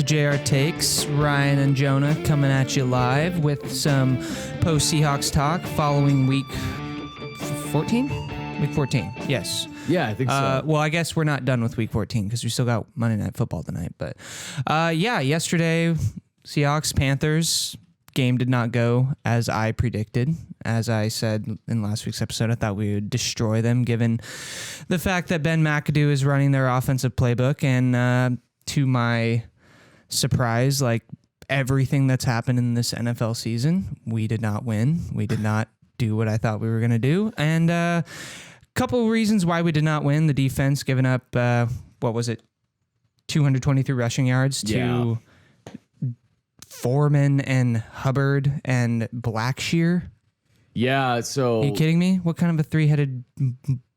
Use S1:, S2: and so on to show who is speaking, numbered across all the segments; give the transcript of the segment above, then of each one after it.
S1: JR Takes, Ryan and Jonah coming at you live with some post-Seahawks talk following week 14? Week 14, yes.
S2: Yeah, I think so.
S1: Well, I guess we're not done with week 14 because we still got Monday Night Football tonight. But yesterday, Seahawks, Panthers, game did not go as I predicted. As I said in last week's episode, I thought we would destroy them given the fact that Ben McAdoo is running their offensive playbook. And to my surprise, like everything that's happened in this NFL season, we did not win. We did not do what I thought we were going to do. And a couple of reasons why we did not win. The defense giving up, 223 rushing yards to Foreman and Hubbard and Blackshear.
S2: Yeah, so...
S1: Are you kidding me? What kind of a three-headed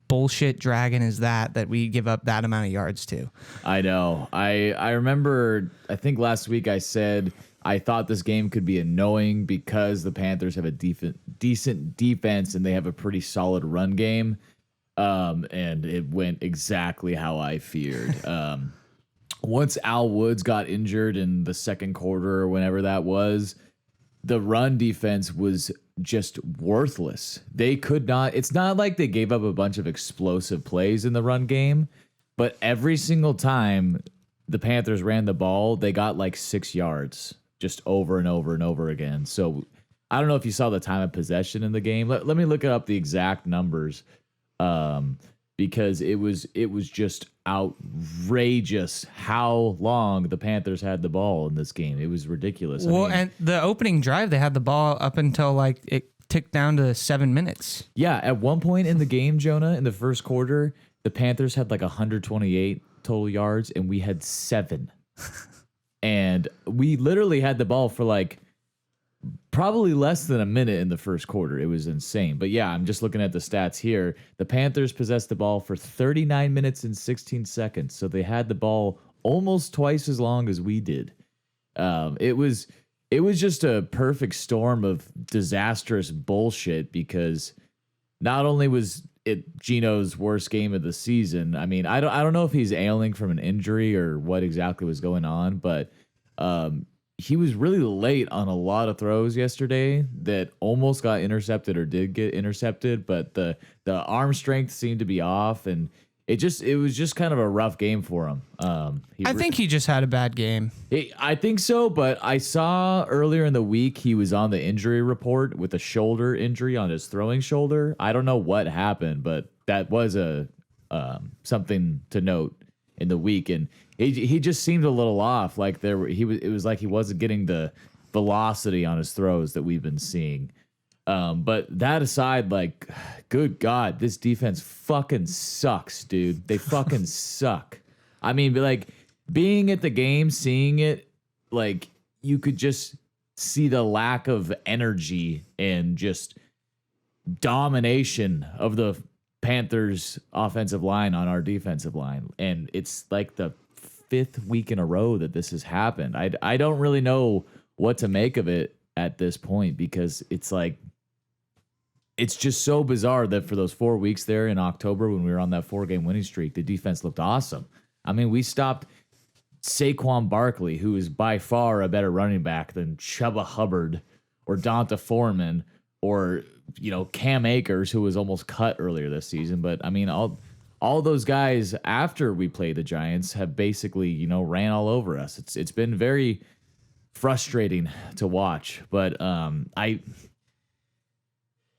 S1: bullshit dragon is that we give up that amount of yards to?
S2: I know. I remember, I think last week I said I thought this game could be annoying because the Panthers have a decent defense and they have a pretty solid run game. And it went exactly how I feared. Once Al Woods got injured in the second quarter or whenever that was, the run defense was just worthless. They could not, it's not like they gave up a bunch of explosive plays in the run game, but every single time the Panthers ran the ball, they got like 6 yards just over and over and over again. So I don't know if you saw the time of possession in the game. Let me look up the exact numbers. Because it was just outrageous how long the Panthers had the ball in this game. It was ridiculous.
S1: Well, and the opening drive, they had the ball up until like it ticked down to 7 minutes.
S2: Yeah, at one point in the game, Jonah, in the first quarter, the Panthers had like 128 total yards, and we had 7. And we literally had the ball for like probably less than a minute in the first quarter. It was insane. But yeah, I'm just looking at the stats here. The Panthers possessed the ball for 39 minutes and 16 seconds. So they had the ball almost twice as long as we did. It was just a perfect storm of disastrous bullshit because not only was it Geno's worst game of the season. I mean, I don't know if he's ailing from an injury or what exactly was going on, but he was really late on a lot of throws yesterday that almost got intercepted or did get intercepted, but the arm strength seemed to be off, and it was just kind of a rough game for him.
S1: I think he just had a bad game.
S2: I think so, but I saw earlier in the week he was on the injury report with a shoulder injury on his throwing shoulder. I don't know what happened, but that was a something to note in the week, and he just seemed a little off. Like it was like he wasn't getting the velocity on his throws that we've been seeing. But that aside, like, good God, this defense fucking sucks, dude. They fucking suck. I mean, like, being at the game, seeing it, like, you could just see the lack of energy and just domination of the Panthers offensive line on our defensive line. And it's like the 5th week in a row that this has happened. I don't really know what to make of it at this point because it's like, it's just so bizarre that for those 4 weeks there in October when we were on that 4-game winning streak, the defense looked awesome. I mean, we stopped Saquon Barkley, who is by far a better running back than Chuba Hubbard or Donta Foreman or, Cam Akers, who was almost cut earlier this season. But I mean, all those guys after we played the Giants have basically, ran all over us. It's been very frustrating to watch, but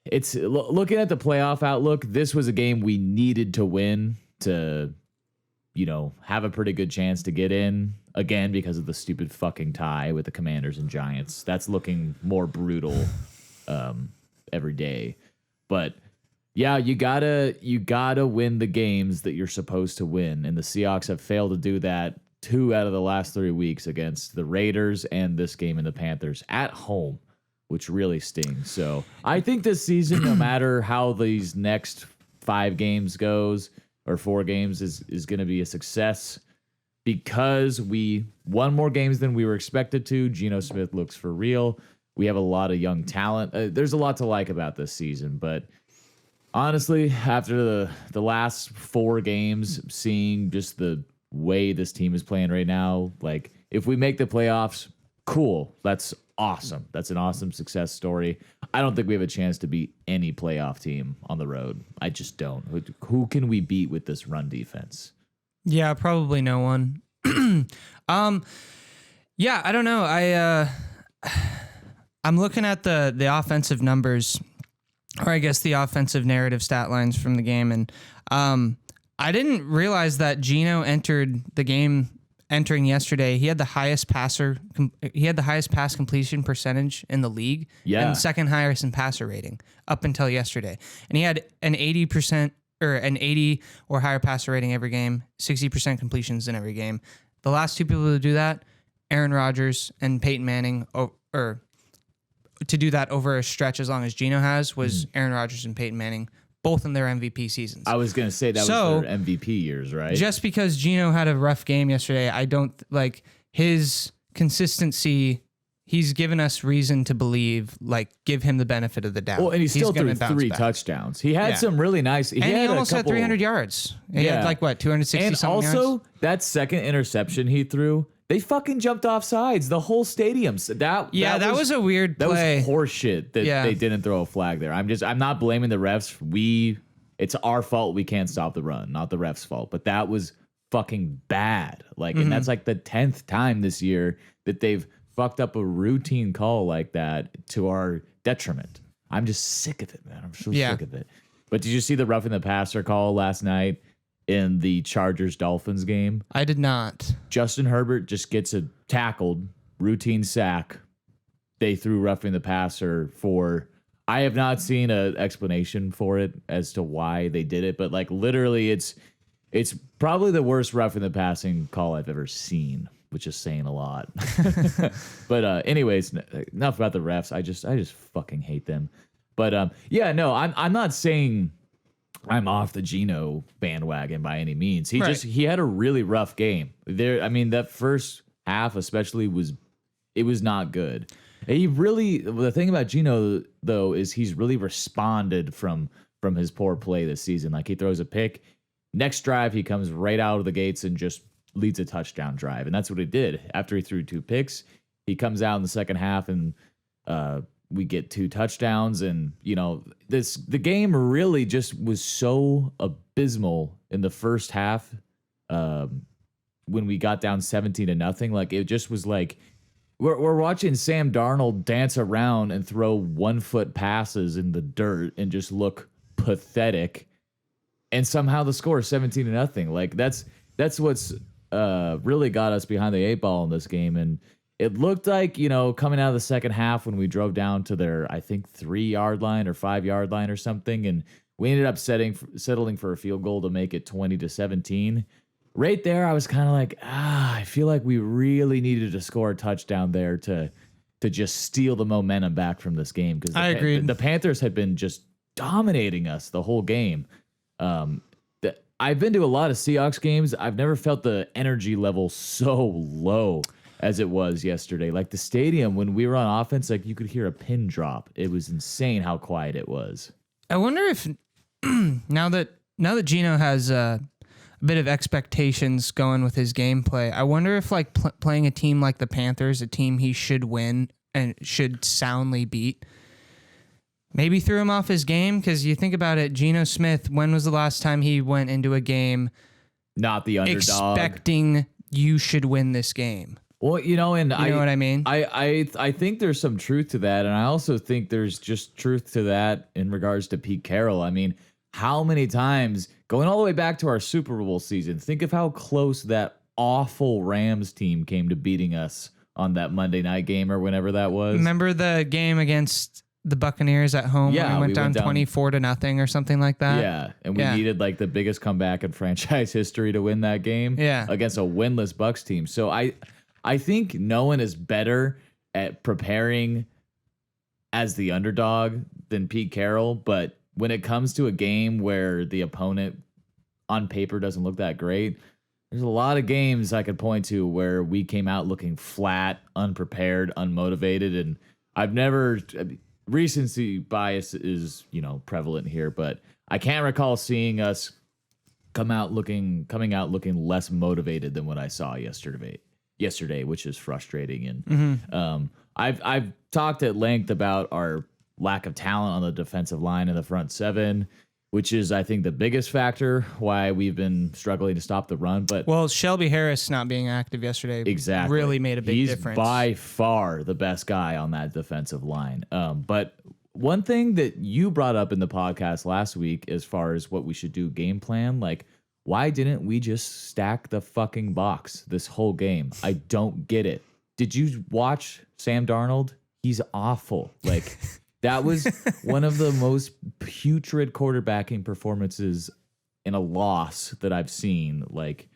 S2: it's looking at the playoff outlook. This was a game we needed to win to, have a pretty good chance to get in again because of the stupid fucking tie with the Commanders and Giants. That's looking more brutal every day. But yeah, you gotta win the games that you're supposed to win, and the Seahawks have failed to do that 2 out of the last 3 weeks against the Raiders and this game in the Panthers at home, which really stings. So I think this season, no matter how these next 5 games goes or 4 games, is going to be a success because we won more games than we were expected to. Geno Smith looks for real. We have a lot of young talent. There's a lot to like about this season, but honestly, after the last 4 games, seeing just the way this team is playing right now, like, If we make the playoffs, cool. That's awesome. That's an awesome success story. I don't think we have a chance to beat any playoff team on the road. I just don't. Who can we beat with this run defense?
S1: Yeah, probably no one. Yeah, I don't know. I'm looking at the offensive numbers, or I guess the offensive narrative stat lines from the game, and I didn't realize that Geno entered the game entering yesterday. He had the highest pass completion percentage in the league, and second highest in passer rating up until yesterday. And he had an 80% or an 80 or higher passer rating every game, 60% completions in every game. The last two people to do that, Aaron Rodgers and Peyton Manning, or to do that over a stretch as long as Geno has, was Aaron Rodgers and Peyton Manning, both in their MVP seasons.
S2: I was going to say that was their MVP years, right? Just
S1: because Geno had a rough game yesterday, I don't like his consistency. He's given us reason to believe, give him the benefit of the doubt.
S2: Well, and he still threw 3 touchdowns. He had some really nice.
S1: He almost had 300 yards. He had 260
S2: and
S1: something yards.
S2: And also, that second interception he threw, they fucking jumped off sides. The whole stadium. That was a weird play. That was horseshit that they didn't throw a flag there. I'm not blaming the refs. It's our fault we can't stop the run, not the refs' fault. But that was fucking bad. And that's like the 10th time this year that they've fucked up a routine call like that to our detriment. I'm just sick of it, man. I'm so sick of it. But did you see the roughing the passer call last night in the Chargers-Dolphins game?
S1: I did not.
S2: Justin Herbert just gets a tackled, routine sack. They threw roughing the passer for... I have not seen an explanation for it as to why they did it, but literally it's probably the worst roughing the passing call I've ever seen, which is saying a lot. But anyways, enough about the refs. I just fucking hate them. But I'm not saying I'm off the Geno bandwagon by any means. He had a really rough game. That first half especially was not good. The thing about Geno though is he's really responded from his poor play this season. He throws a pick, next drive he comes right out of the gates and just leads a touchdown drive. And that's what he did. After he threw 2 picks, he comes out in the second half and we get 2 touchdowns. And, the game really just was so abysmal in the first half when we got down 17-0. It just was we're watching Sam Darnold dance around and throw 1-foot passes in the dirt and just look pathetic. And somehow the score is 17-0. That's what's really got us behind the 8 ball in this game. And it looked like, coming out of the second half when we drove down to their, I think, 3-yard line or 5-yard line or something. And we ended up settling for a field goal to make it 20-17. Right there, I was kind of I feel like we really needed to score a touchdown there to just steal the momentum back from this game. Because
S1: I agreed.
S2: The Panthers had been just dominating us the whole game. I've been to a lot of Seahawks games. I've never felt the energy level so low as it was yesterday. The stadium, when we were on offense, you could hear a pin drop. It was insane how quiet it was.
S1: I wonder if now that Geno has a bit of expectations going with his gameplay, I wonder if playing a team like the Panthers, a team he should win and should soundly beat, maybe threw him off his game. Because you think about it, Geno Smith, when was the last time he went into a game
S2: not the underdog
S1: expecting you should win this game?
S2: Well, and you know what I mean?
S1: I
S2: think there's some truth to that. And I also think there's just truth to that in regards to Pete Carroll. How many times, going all the way back to our Super Bowl season, think of how close that awful Rams team came to beating us on that Monday night game or whenever that was.
S1: Remember the game against the Buccaneers at home?
S2: Yeah,
S1: when we went down 24-0 or something like that.
S2: Yeah, and we needed the biggest comeback in franchise history to win that game.
S1: Yeah,
S2: against a winless Bucs team. So I think no one is better at preparing as the underdog than Pete Carroll, but when it comes to a game where the opponent on paper doesn't look that great, there's a lot of games I could point to where we came out looking flat, unprepared, unmotivated. And recency bias is, prevalent here, but I can't recall seeing us coming out looking less motivated than what I saw yesterday. yesterday, which is frustrating. And I've talked at length about our lack of talent on the defensive line in the front seven, which is, I think, the biggest factor why we've been struggling to stop the run. But
S1: well, Shelby Harris not being active yesterday
S2: exactly
S1: really made a big difference.
S2: He's by far the best guy on that defensive line. But one thing that you brought up in the podcast last week, as far as what we should do game plan, like, why didn't we just stack the fucking box this whole game? I don't get it. Did you watch Sam Darnold? He's awful. Like, that was one of the most putrid quarterbacking performances in a loss that I've seen, like,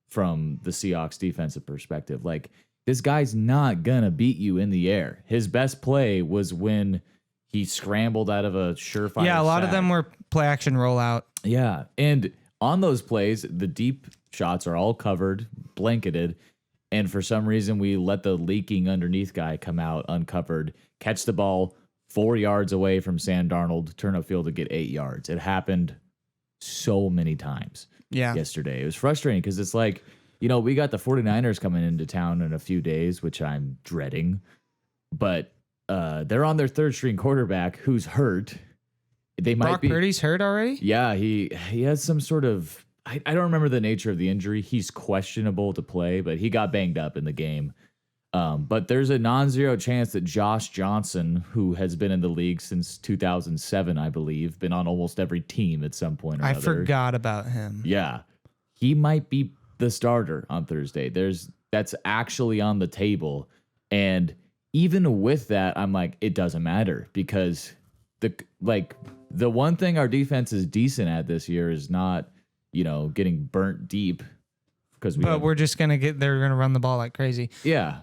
S2: from the Seahawks defensive perspective. Like, this guy's not gonna beat you in the air. His best play was when he scrambled out of a surefire
S1: Yeah, a lot of
S2: sack.
S1: them were play action rollout.
S2: Yeah, and on those plays, the deep shots are all covered, blanketed, and for some reason we let the leaking underneath guy come out uncovered, catch the ball 4 yards away from Sam Darnold, turn upfield to get 8 yards. It happened so many times yesterday. It was frustrating because it's like, we got the 49ers coming into town in a few days, which I'm dreading, but they're on their third string quarterback who's hurt. They might
S1: Brock
S2: be.
S1: Purdy's hurt already?
S2: Yeah, he has some sort of. I don't remember the nature of the injury. He's questionable to play, but he got banged up in the game. But there's a non-zero chance that Josh Johnson, who has been in the league since 2007, I believe, been on almost every team at some point or
S1: I
S2: other.
S1: forgot about him.
S2: Yeah, he might be the starter on Thursday. That's actually on the table, and even with that, I'm like, it doesn't matter because the one thing our defense is decent at this year is not, getting burnt deep
S1: But we're just gonna they're gonna run the ball like crazy.
S2: Yeah.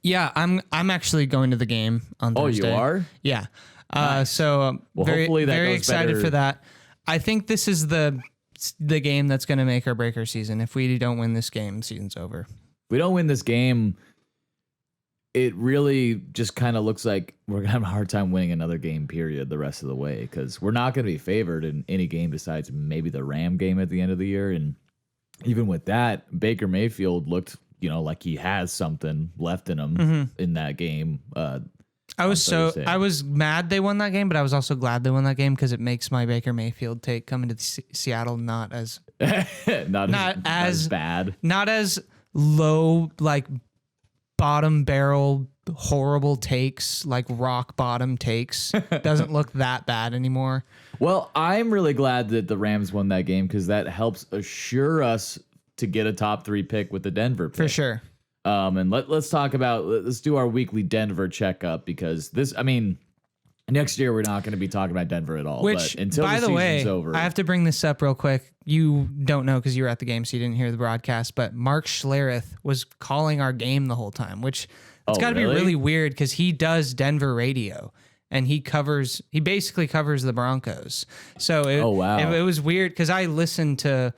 S1: Yeah, I'm actually going to the game on Thursday.
S2: Oh, you are?
S1: Yeah.
S2: Nice.
S1: So
S2: Well,
S1: very
S2: hopefully that
S1: very
S2: goes
S1: excited
S2: better.
S1: for that. I think this is the game that's going to make or break our season. If we don't win this game, the season's over.
S2: If we don't win this game, it really just kind of looks like we're going to have a hard time winning another game, period, the rest of the way, because we're not going to be favored in any game besides maybe the Ram game at the end of the year. And even with that, Baker Mayfield looked, like he has something left in him in that game.
S1: I was mad they won that game, but I was also glad they won that game because it makes my Baker Mayfield take coming to Seattle not as
S2: not as bad,
S1: not as low, like bottom barrel horrible takes, like rock bottom takes. Doesn't look that bad anymore.
S2: Well, I'm really glad that the Rams won that game because that helps assure us to get a top 3 pick with the Denver pick.
S1: For sure.
S2: And let's do our weekly Denver checkup because next year we're not going to be talking about Denver at all.
S1: Which,
S2: but until
S1: by
S2: the
S1: the way,
S2: season's over,
S1: I have to bring this up real quick. You don't know because you were at the game, so you didn't hear the broadcast. But Mark Schlereth was calling our game the whole time, which it's got to be really weird because he does Denver radio and he basically covers the Broncos. So it was weird because I listened to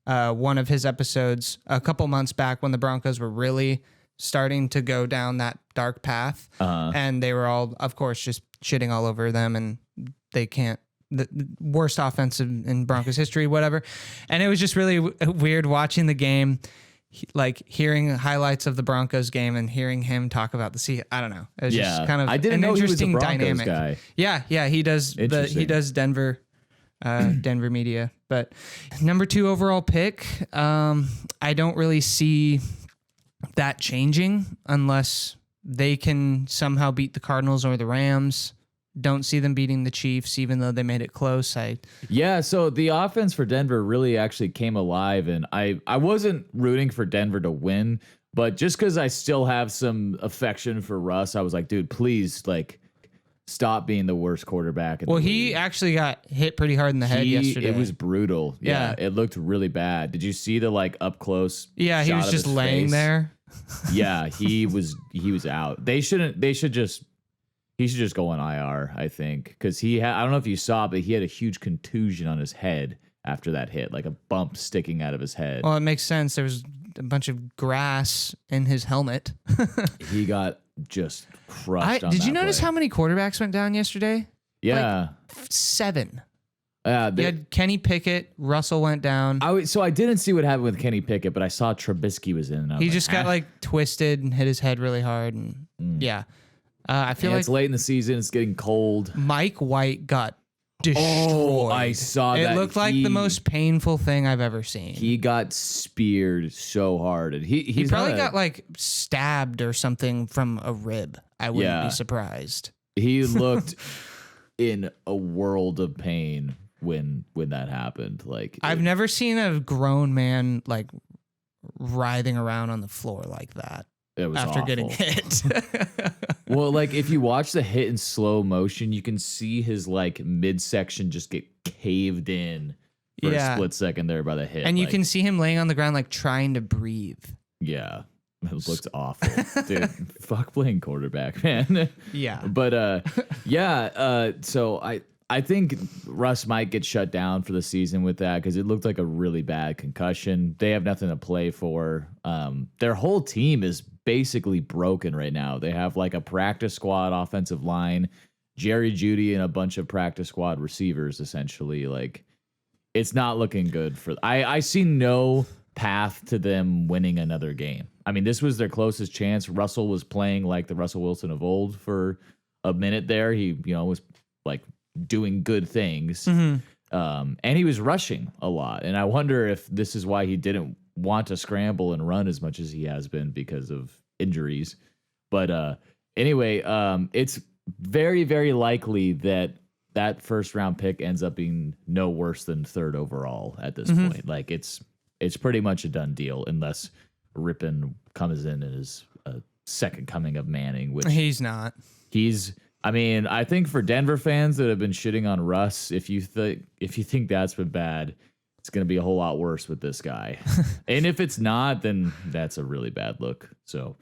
S1: one of his episodes a couple months back when the Broncos were really starting to go down that dark path. And they were all, of course, just shitting all over them and they can't, the worst offensive in Broncos history, whatever. And it was just really weird watching the game, like hearing highlights of the Broncos game and hearing him talk about the Sea. I don't know. It was just kind of
S2: I didn't
S1: an
S2: know
S1: interesting
S2: he was a Broncos
S1: dynamic.
S2: guy.
S1: Yeah. He does Denver. Denver media, but number 2 overall pick. I don't really see that changing unless they can somehow beat the Cardinals or the Rams. Don't see them beating the Chiefs, even though they made it close.
S2: So the offense for Denver really actually came alive, and I wasn't rooting for Denver to win, but just because I still have some affection for Russ, I was like, dude, please, stop being the worst quarterback.
S1: He actually got hit pretty hard in the head yesterday.
S2: It was brutal. Yeah, it looked really bad. Did you see the up close?
S1: Yeah, he was just laying there.
S2: Yeah, he was out. He should just go on IR, I think, because I don't know if you saw, but he had a huge contusion on his head after that hit, like a bump sticking out of his head.
S1: Well, it makes sense. There was a bunch of grass in his helmet.
S2: He got just crushed.
S1: Did you notice how many quarterbacks went down yesterday?
S2: Yeah.
S1: 7. You had Kenny Pickett, Russell went down.
S2: So I didn't see what happened with Kenny Pickett, but I saw Trubisky was in. And
S1: He just got like twisted and hit his head really hard, and I feel like
S2: it's late in the season. It's getting cold.
S1: Mike White got destroyed.
S2: Oh, I saw that.
S1: It looked like the most painful thing I've ever seen.
S2: He got speared so hard, and he
S1: probably got like stabbed or something from a rib. I wouldn't be surprised.
S2: He looked in a world of pain when that happened. Like
S1: I've never seen a grown man like writhing around on the floor like that.
S2: It was
S1: after
S2: awful.
S1: getting hit.
S2: Well, like if you watch the hit in slow motion, you can see his like midsection just get caved in for a split second there by the hit.
S1: And you can see him laying on the ground like trying to breathe.
S2: Yeah. It looks awful. Dude, fuck playing quarterback, man.
S1: Yeah.
S2: But so I think Russ might get shut down for the season with that because it looked like a really bad concussion. They have nothing to play for. Their whole team is basically broken right now. They have like a practice squad offensive line, Jerry Jeudy, and a bunch of practice squad receivers, essentially. Like, it's not looking good for. I see no path to them winning another game. I mean, this was their closest chance. Russell was playing like the Russell Wilson of old for a minute there. He, was like doing good things. And he was rushing a lot. And I wonder if this is why he didn't want to scramble and run as much as he has been because of injuries. But anyway, it's very, very likely that first round pick ends up being no worse than third overall at this point. Like it's pretty much a done deal unless Rippon comes in and is a second coming of Manning, which
S1: he's not.
S2: I mean, I think for Denver fans that have been shitting on Russ, if you think that's been bad, it's going to be a whole lot worse with this guy. And if it's not, then that's a really bad look. So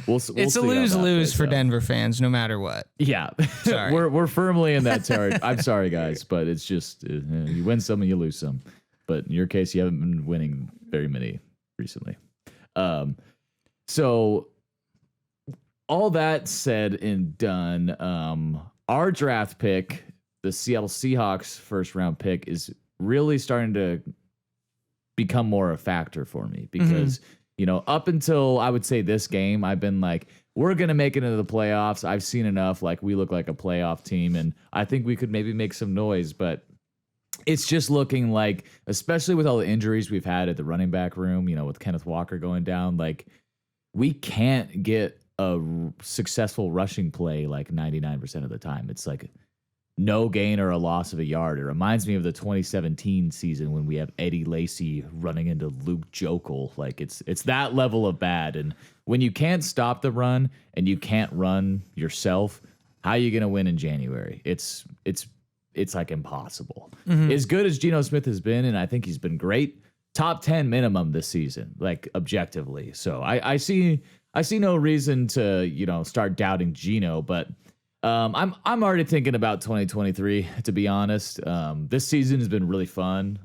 S2: we'll
S1: it's a lose-lose for Denver fans, no matter what.
S2: Yeah,
S1: sorry.
S2: we're firmly in that territory. I'm sorry, guys, but it's just you win some and you lose some. But in your case, you haven't been winning very many recently. So all that said and done, our draft pick, the Seattle Seahawks first round pick, is really starting to become more a factor for me because, up until I would say this game, I've been like, we're going to make it into the playoffs. I've seen enough. Like, we look like a playoff team, and I think we could maybe make some noise, but it's just looking like, especially with all the injuries we've had at the running back room, with Kenneth Walker going down, like, we can't get a successful rushing play like 99% of the time. It's like no gain or a loss of a yard. It reminds me of the 2017 season when we have Eddie Lacy running into Luke Jokel. Like it's that level of bad. And when you can't stop the run and you can't run yourself, how are you going to win in January? It's like impossible. As good as Geno Smith has been, and I think he's been great, top 10 minimum this season, like objectively. So I see no reason to, start doubting Geno, but I'm already thinking about 2023, to be honest. This season has been really fun.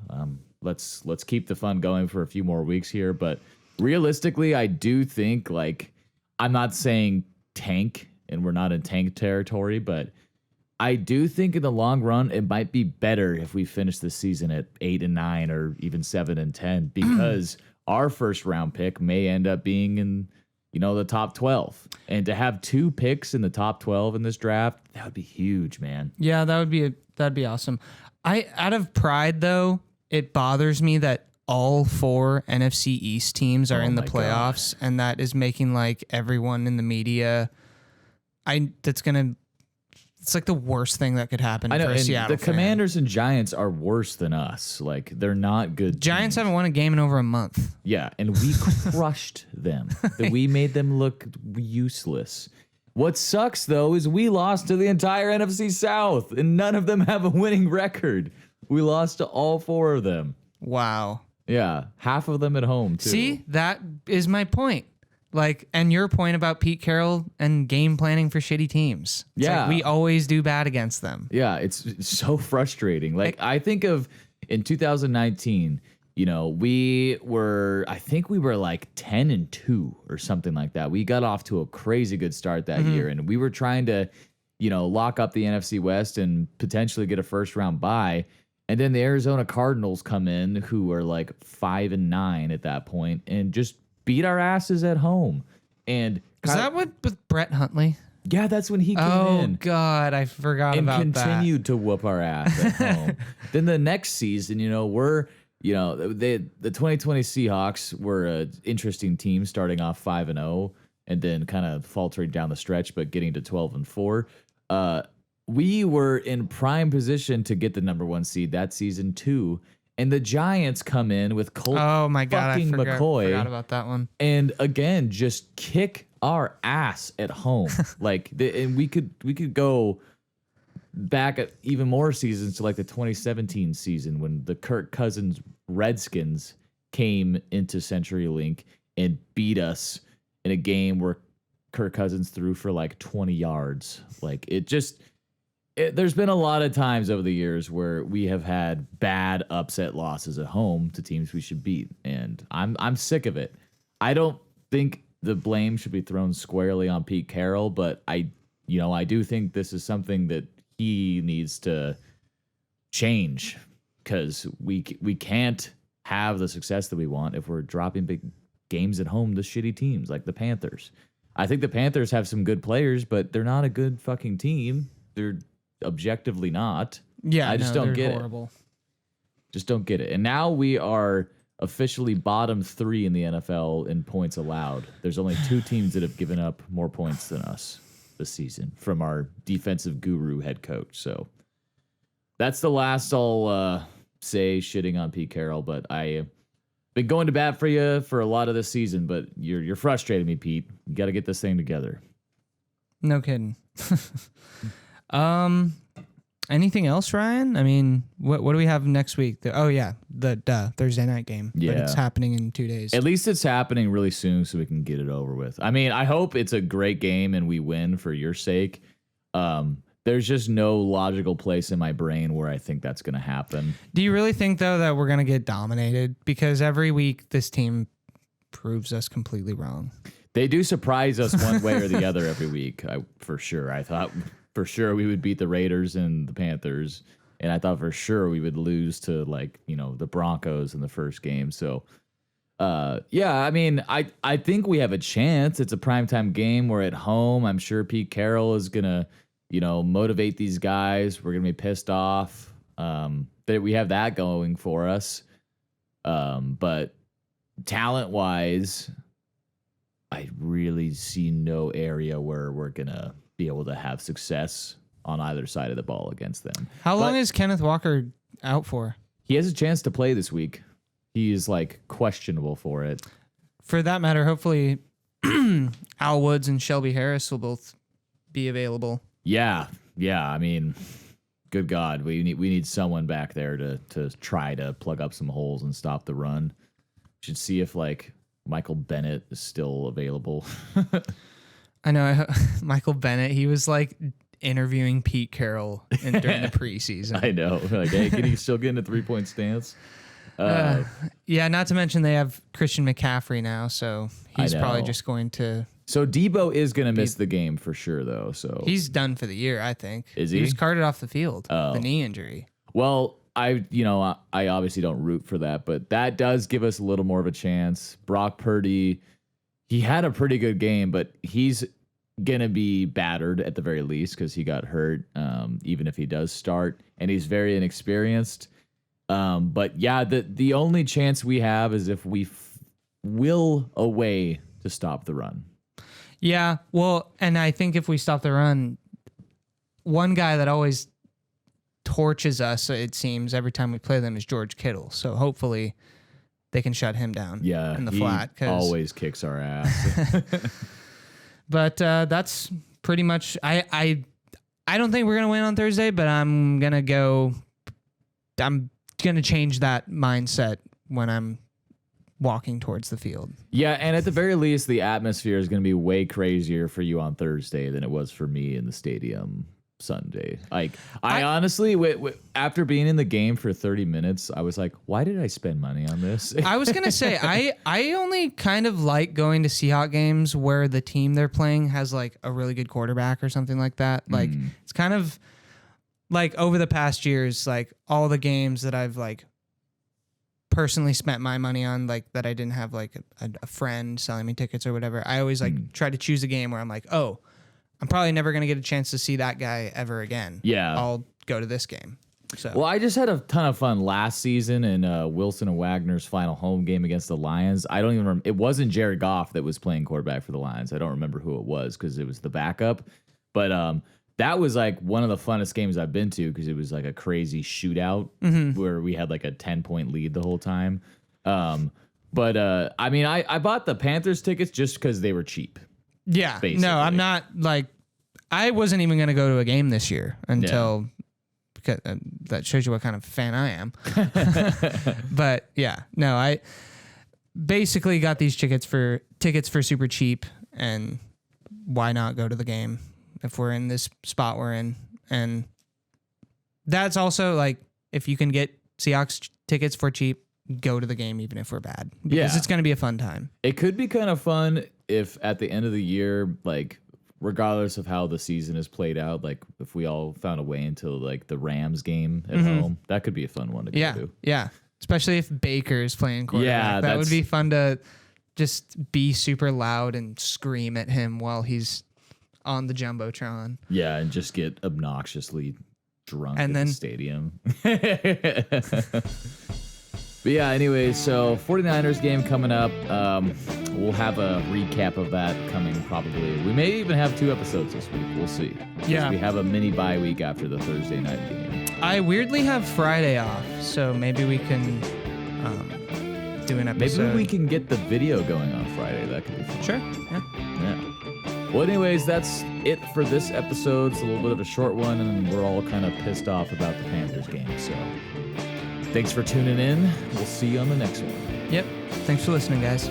S2: Let's keep the fun going for a few more weeks here, but realistically, I do think, like, I'm not saying tank, and we're not in tank territory, but I do think in the long run, it might be better if we finish the season at 8-9 or even 7-10, because our first round pick may end up being in, the top 12. And to have 2 picks in the top 12 in this draft, that would be huge, man.
S1: Yeah, that'd be awesome. Out of pride though, it bothers me that all 4 NFC East teams are in the playoffs, and that is making like everyone in the media. It's like the worst thing that could happen for a Seattle
S2: The Commanders and Giants are worse than us. Like, they're not good
S1: Giants
S2: teams.
S1: haven't won a game in over a month.
S2: Yeah, and we crushed them. We made them look useless. What sucks, though, is we lost to the entire NFC South, and none of them have a winning record. We lost to all 4 of them.
S1: Wow.
S2: Yeah, half of them at home, too.
S1: See, that is my point. Like, and your point about Pete Carroll and game planning for shitty
S2: It's
S1: teams.
S2: like
S1: we always do bad against them.
S2: Yeah, it's so frustrating. Like, I think of in 2019, we were like 10-2 or something like that. We got off to a crazy good start that year, and we were trying to, lock up the NFC West and potentially get a first round bye. And then the Arizona Cardinals come in, who are like 5-9 at that point, and just beat our asses at home. And
S1: is that what with Brett Huntley?
S2: Yeah, that's when he came in.
S1: Oh God, I forgot about that.
S2: And continued to whoop our ass at home. Then the next season, we're the 2020 Seahawks were an interesting team, starting off 5-0 and then kind of faltering down the stretch, but getting to 12-4. We were in prime position to get the number 1 seed that season too. And the Giants come in with Colt fucking McCoy.
S1: Forgot about that one.
S2: And again, just kick our ass at home. And we could go back at even more seasons to like the 2017 season when the Kirk Cousins Redskins came into CenturyLink and beat us in a game where Kirk Cousins threw for like 20 yards. There's been a lot of times over the years where we have had bad upset losses at home to teams we should beat, and I'm sick of it. I don't think the blame should be thrown squarely on Pete Carroll, but I do think this is something that he needs to change, because we can't have the success that we want if we're dropping big games at home to shitty teams like the Panthers. I think the Panthers have some good players, but they're not a good fucking team. They're objectively not.
S1: Yeah,
S2: I just don't get
S1: horrible.
S2: it. Just don't get it. And now we are officially bottom 3 in the NFL in points allowed. There's only 2 teams that have given up more points than us this season from our defensive guru head coach. So that's the last I'll say shitting on Pete Carroll, but I been going to bat for you for a lot of this season, but you're frustrating me, Pete. You got to get this thing together.
S1: No kidding. Anything else, Ryan? I mean, what do we have next week? The Thursday night game.
S2: Yeah.
S1: But it's happening in 2 days.
S2: At least it's happening really soon so we can get it over with. I mean, I hope it's a great game and we win for your sake. There's just no logical place in my brain where I think that's going to happen.
S1: Do you really think, though, that we're going to get dominated? Because every week this team proves us completely wrong.
S2: They do surprise us one way or the other every week, for sure. I thought for sure we would beat the Raiders and the Panthers, and I thought for sure we would lose to the Broncos in the first game. So, I mean, I think we have a chance. It's a primetime game. We're at home. I'm sure Pete Carroll is going to motivate these guys. We're going to be pissed off that we have that going for us. But talent-wise, I really see no area where we're going to be able to have success on either side of the ball against them.
S1: How long is Kenneth Walker out for?
S2: He has a chance to play this week. He is questionable for it.
S1: For that matter, hopefully Al Woods and Shelby Harris will both be available.
S2: Yeah. I mean, good God, we need someone back there to try to plug up some holes and stop the run. Should see if Michael Bennett is still available.
S1: I know Michael Bennett. He was interviewing Pete Carroll during the preseason.
S2: I know. Hey, can he still get in a 3-point stance?
S1: Yeah. Not to mention they have Christian McCaffrey now, so he's probably just going to.
S2: So Debo is going to miss the game for sure, though. So
S1: he's done for the year, I think.
S2: Is he?
S1: He was carted off the field. The knee injury.
S2: Well, I obviously don't root for that, but that does give us a little more of a chance. Brock Purdy, he had a pretty good game, but he's going to be battered at the very least because he got hurt, even if he does start, and he's very inexperienced. But yeah, the only chance we have is if we will a way to stop the run.
S1: Yeah, well, and I think if we stop the run, one guy that always torches us, it seems, every time we play them is George Kittle. So hopefully they can shut him down in the flat.
S2: He always kicks our ass.
S1: But that's pretty much... I don't think we're going to win on Thursday, but I'm going to change that mindset when I'm walking towards the field.
S2: Yeah, and at the very least, the atmosphere is going to be way crazier for you on Thursday than it was for me in the stadium Sunday. Like, I honestly, after being in the game for 30 minutes, I was like, why did I spend money on this?
S1: I was gonna say I only kind of like going to Seahawks games where the team they're playing has like a really good quarterback or something like that. Like it's kind of like over the past years, like all the games that I've like personally spent my money on, like that I didn't have like a friend selling me tickets or whatever. I always like try to choose a game where I'm like, oh, I'm probably never going to get a chance to see that guy ever again.
S2: Yeah.
S1: I'll go to this game. So.
S2: Well, I just had a ton of fun last season in Wilson and Wagner's final home game against the Lions. I don't even remember. It wasn't Jared Goff that was playing quarterback for the Lions. I don't remember who it was because it was the backup. But that was like one of the funnest games I've been to because it was like a crazy shootout where we had like a 10-point lead the whole time. But I mean, I bought the Panthers tickets just because they were cheap.
S1: Yeah.
S2: Basically.
S1: No, I'm not like, I wasn't even going to go to a game this year until because that shows you what kind of fan I am. But yeah, no, I basically got these tickets for super cheap, and why not go to the game if we're in this spot we're in? And that's also like, if you can get Seahawks tickets for cheap, go to the game even if we're bad, because it's going to be a fun time.
S2: It could be kind of fun if at the end of the year, like regardless of how the season is played out, like if we all found a way until like the Rams game at home, that could be a fun one to go to.
S1: Yeah. Especially if Baker's playing quarterback.
S2: Yeah,
S1: that would be fun to just be super loud and scream at him while he's on the Jumbotron.
S2: Yeah, and just get obnoxiously drunk
S1: and
S2: in
S1: then
S2: the stadium. But yeah, anyway, so 49ers game coming up. We'll have a recap of that coming probably. We may even have 2 episodes this week. We'll see.
S1: Yeah.
S2: We have a mini bye week after the Thursday night game.
S1: I weirdly have Friday off, so maybe we can do an episode.
S2: Maybe we can get the video going on Friday. That could be fun.
S1: Sure.
S2: Yeah. Well, anyways, that's it for this episode. It's a little bit of a short one, and we're all kind of pissed off about the Panthers game. So thanks for tuning in. We'll see you on the next one.
S1: Yep. Thanks for listening, guys.